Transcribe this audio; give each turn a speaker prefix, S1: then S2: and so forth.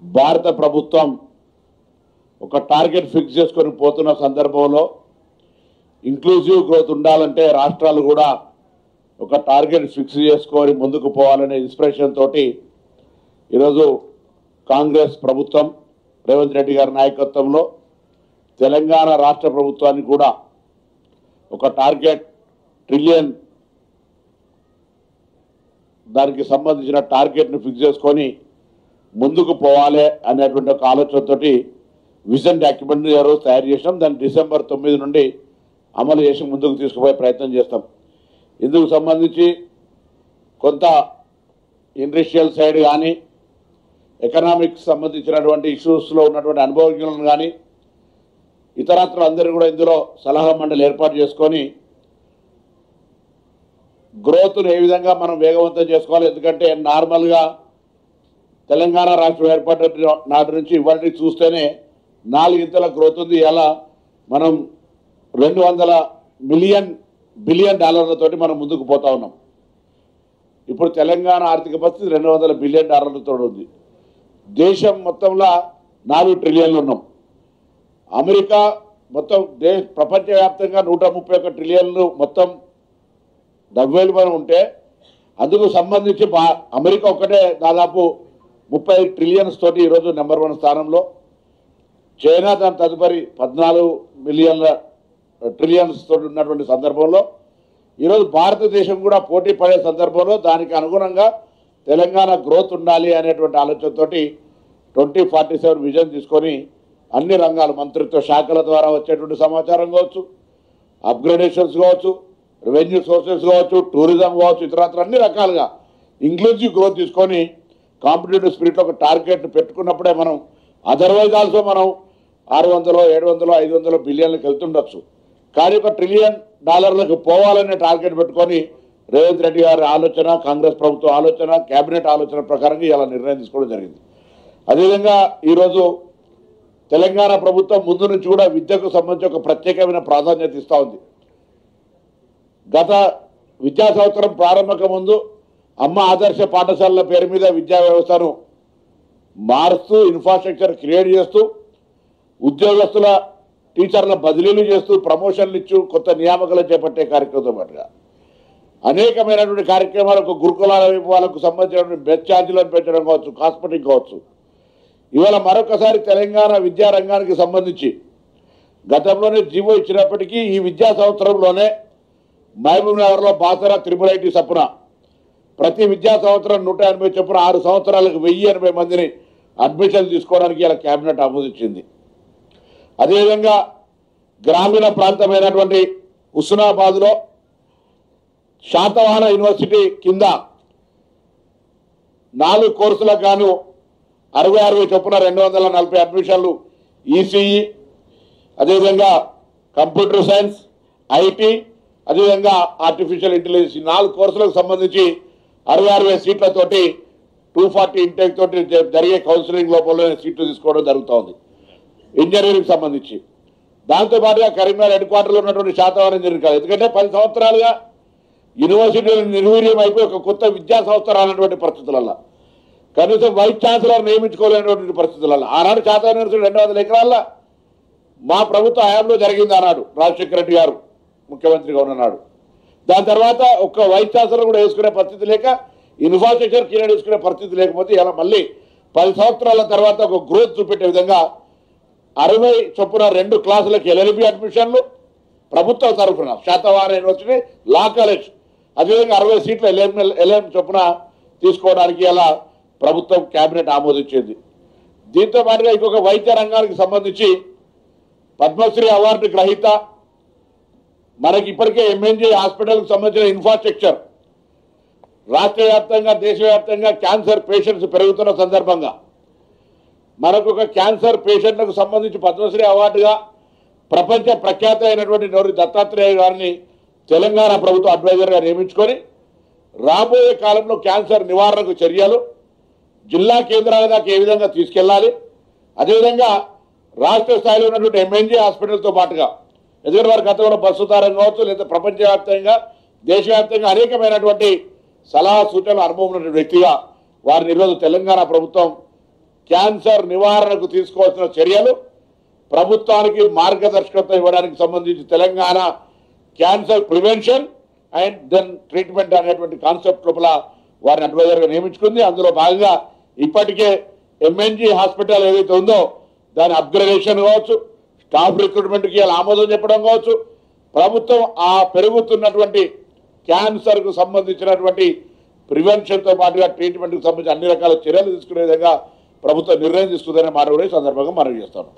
S1: భారత ప్రభుత్వం ఒక టార్గెట్ ఫిక్స్ చేసుకొని పోతున్న సందర్భంలో ఇంక్లూజివ్ గ్రోత్ ఉండాలంటే రాష్ట్రాలు కూడా ఒక టార్గెట్ ఫిక్స్ చేసుకొని ముందుకు పోవాలనే ఇన్స్పిరేషన్ తోటి ఈరోజు కాంగ్రెస్ ప్రభుత్వం రేవంత్ రెడ్డి గారి నాయకత్వంలో తెలంగాణ రాష్ట్ర ప్రభుత్వానికి కూడా ఒక టార్గెట్ ట్రిలియన్ దానికి సంబంధించిన టార్గెట్ను ఫిక్స్ చేసుకొని ముందుకు పోవాలి అనేటువంటి ఒక ఆలోచనతోటి విజన్ డాక్యుమెంట్ రోజు తయారు చేసినాం. దాన్ని డిసెంబర్ 9 నుండి అమలు చేసి ముందుకు తీసుకుపోయే ప్రయత్నం చేస్తాం. ఇందుకు సంబంధించి కొంత ఇండస్ట్రియల్ సైడ్ కానీ ఎకనామిక్స్ సంబంధించినటువంటి ఇష్యూస్లో ఉన్నటువంటి అనుభవజ్ఞులను కానీ ఇతరత్ర అందరూ కూడా ఇందులో సలహా మండలి ఏర్పాటు చేసుకొని గ్రోత్ను ఏ విధంగా మనం వేగవంతం చేసుకోవాలి. ఎందుకంటే నార్మల్గా తెలంగాణ రాష్ట్రం ఏర్పడిన నాటి నుంచి ఇవాళ చూస్తేనే 4 ఇంతల గ్రోత్ ఉంది. ఇలా మనం 200 బిలియన్ డాలర్లతోటి మనం ముందుకు పోతా ఉన్నాం. ఇప్పుడు తెలంగాణ ఆర్థిక పరిస్థితి 200 బిలియన్ డాలర్లతో ఉంది. దేశం మొత్తంలో 4 ట్రిలియన్లు ఉన్నాం. అమెరికా మొత్తం ప్రపంచవ్యాప్తంగా 131 ట్రిలియన్లు మొత్తం ద్రవ్యోల్బణం ఉంటే అందుకు సంబంధించి అమెరికా ఒక్కటే దాదాపు 30 ట్రిలియన్స్ తోటి ఈరోజు నెంబర్ 1 స్థానంలో. చైనా దాని తదుపరి 14 ట్రిలియన్స్ తోటి ఉన్నటువంటి సందర్భంలో ఈరోజు భారతదేశం కూడా పోటీ పడే సందర్భంలో దానికి అనుగుణంగా తెలంగాణ గ్రోత్ ఉండాలి అనేటువంటి ఆలోచనతోటి 2047 విజన్ తీసుకొని అన్ని రంగాలు మంత్రిత్వ శాఖల ద్వారా వచ్చేటువంటి సమాచారం కావచ్చు, అప్గ్రేడేషన్స్ కావచ్చు, రెవెన్యూ సోర్సెస్ కావచ్చు, టూరిజం కావచ్చు, ఇతరత్ర అన్ని రకాలుగా ఇంక్లూజివ్ గ్రోత్ తీసుకొని కాంపిటేటివ్ స్పిరిట్లో ఒక టార్గెట్ను పెట్టుకున్నప్పుడే మనం అదర్వైజ్ ఆల్సో మనం 600, 700, 500 బిలియన్లకు వెళ్తుండొచ్చు. కానీ ఒక $1 ట్రిలియన్ పోవాలనే టార్గెట్ పెట్టుకొని రేవంత్ రెడ్డి గారి ఆలోచన, కాంగ్రెస్ ప్రభుత్వం ఆలోచన, కేబినెట్ ఆలోచన ప్రకారంగా ఇలా నిర్ణయం తీసుకోవడం జరిగింది. అదేవిధంగా ఈరోజు తెలంగాణ ప్రభుత్వం ముందు నుంచి కూడా విద్యకు సంబంధించి ఒక ప్రత్యేకమైన ప్రాధాన్యత ఇస్తూ ఉంది. గత విద్యా సంవత్సరం ప్రారంభక ముందు అమ్మ ఆదర్శ పాఠశాలల పేరు మీద విద్యా వ్యవస్థను మారుస్తూ ఇన్ఫ్రాస్ట్రక్చర్ క్రియేట్ చేస్తూ ఉద్యోగస్తుల టీచర్ల బదిలీలు చేస్తూ ప్రమోషన్లు ఇచ్చు కొత్త నియామకాలు చేపట్టే కార్యక్రమంతో పాటుగా అనేకమైనటువంటి కార్యక్రమాలు ఒక గురుకులాల వైపు వాళ్ళకు సంబంధించినటువంటి బెడ్ ఛార్జీలను పెంచడం కావచ్చు, కాస్మెటిక్ కావచ్చు. ఇవాళ మరొకసారి తెలంగాణ విద్యా రంగానికి సంబంధించి గతంలోనే జీవో ఇచ్చినప్పటికీ ఈ విద్యా సంవత్సరంలోనే మహబూబ్ నగర్లో బాసరా త్రిపుల్ చొప్పున ప్రతి విద్యా సంవత్సరం 180 చొప్పున 6 సంవత్సరాలకు 1080 మందిని అడ్మిషన్ తీసుకోవడానికి ఇలా కేబినెట్ ఆమోదించింది. అదేవిధంగా గ్రామీణ ప్రాంతమైనటువంటి హుస్నాబాద్లో శాతవాహన యూనివర్సిటీ కింద 4 కోర్సులకు గాను 60 చొప్పున 240 అడ్మిషన్లు ఈసీఈ, అదేవిధంగా కంప్యూటర్ సైన్స్, ఐటీ, అదేవిధంగా ఆర్టిఫిషియల్ ఇంటెలిజెన్స్ 4 కోర్సులకు సంబంధించి 60 సీట్లతోటి 240 ఇంటేక్ తోటి జరిగే కౌన్సిలింగ్ లోపల సీట్లు తీసుకోవడం జరుగుతోంది ఇంజనీరింగ్ సంబంధించి. దాంతోపాటుగా కరీంనగర్ హెడ్ క్వార్టర్లో ఉన్నటువంటి శాతవాహన ఇంజనీరింగ్ కాలేజ్, ఎందుకంటే 10 సంవత్సరాలుగా యూనివర్సిటీలు నిర్వీర్యం అయిపోయి ఒక కొత్త విద్యా సంస్థ రానటువంటి పరిస్థితులలో కనీసం వైస్ ఛాన్సలర్ నియమించుకోలేనటువంటి పరిస్థితులలో ఆనాడు శాతవాహన యూనివర్సిటీ 200 ఎకరాల మా ప్రభుత్వ హయాంలో జరిగింది అన్నాడు రాజశేఖర రెడ్డి గారు ముఖ్యమంత్రిగా ఉన్నాడు. దాని తర్వాత ఒక్క వైస్ ఛాన్సలర్ కూడా వేసుకునే పరిస్థితి లేక ఇన్ఫ్రాస్ట్రక్చర్ క్రియేట్ చేసుకునే పరిస్థితి లేకపోతే ఇలా మళ్ళీ 10 సంవత్సరాల తర్వాత ఒక గ్రోత్ చూపెట్టే విధంగా 60 చొప్పున 2 క్లాసులకు ఎల్ఎల్బి అడ్మిషన్లు ప్రభుత్వ తరఫున శాతవాహన యూనివర్సిటీ లా కాలేజ్, అదేవిధంగా 60 సీట్ల ఎల్ఎం చొప్పున తీసుకోవడానికి ఇలా ప్రభుత్వం కేబినెట్ ఆమోదించింది. దీంతో పాటుగా ఇంకొక వైద్య రంగానికి సంబంధించి పద్మశ్రీ అవార్డు గ్రహీత మనకి ఇప్పటికే ఎంఎన్జే హాస్పిటల్కి సంబంధించిన ఇన్ఫ్రాస్ట్రక్చర్ రాష్ట్ర వ్యాప్తంగా దేశవ్యాప్తంగా క్యాన్సర్ పేషెంట్స్ పెరుగుతున్న సందర్భంగా మనకు ఒక క్యాన్సర్ పేషెంట్లకు సంబంధించి పద్మశ్రీ అవార్డుగా ప్రపంచ ప్రఖ్యాత అయినటువంటి నోరి దత్తాత్రేయ గారిని తెలంగాణ ప్రభుత్వం అడ్వైజర్గా నియమించుకొని రాబోయే కాలంలో క్యాన్సర్ నివారణకు చర్యలు జిల్లా కేంద్రాల దాకా ఏ విధంగా తీసుకెళ్లాలి, అదేవిధంగా రాష్ట్ర స్థాయిలో ఉన్నటువంటి ఎంఎన్జే హాస్పిటల్తో పాటుగా ఎందుకంటే వారి గతంలో బస్సు తారం కావచ్చు లేదా ప్రపంచవ్యాప్తంగా దేశవ్యాప్తంగా అనేకమైనటువంటి సలహా సూచనలు అనుభవం ఉన్నటువంటి వ్యక్తిగా వారిని ఈరోజు తెలంగాణ ప్రభుత్వం క్యాన్సర్ నివారణకు తీసుకోవాల్సిన చర్యలు, ప్రభుత్వానికి మార్గదర్శకత్వం ఇవ్వడానికి సంబంధించి Telangana cancer prevention and then treatment అనేటువంటి కాన్సెప్ట్ లోపల వారిని అడ్వైజర్గా నియమించుకుంది. అందులో భాగంగా ఇప్పటికే ఎంఎన్జీ హాస్పిటల్ ఏదైతే ఉందో దాని అప్గ్రేడేషన్ కావచ్చు, స్టాఫ్ రిక్రూట్మెంట్కి ఆమోదం చెప్పడం కావచ్చు, ప్రభుత్వం ఆ పెరుగుతున్నటువంటి క్యాన్సర్కు సంబంధించినటువంటి ప్రివెన్షన్తో పాటుగా ట్రీట్మెంట్కి సంబంధించి అన్ని రకాల చర్యలు తీసుకునే విధంగా ప్రభుత్వం నిర్ణయం తీసుకుందనే మాట కూడా ఈ సందర్భంగా మనవి చేస్తాను.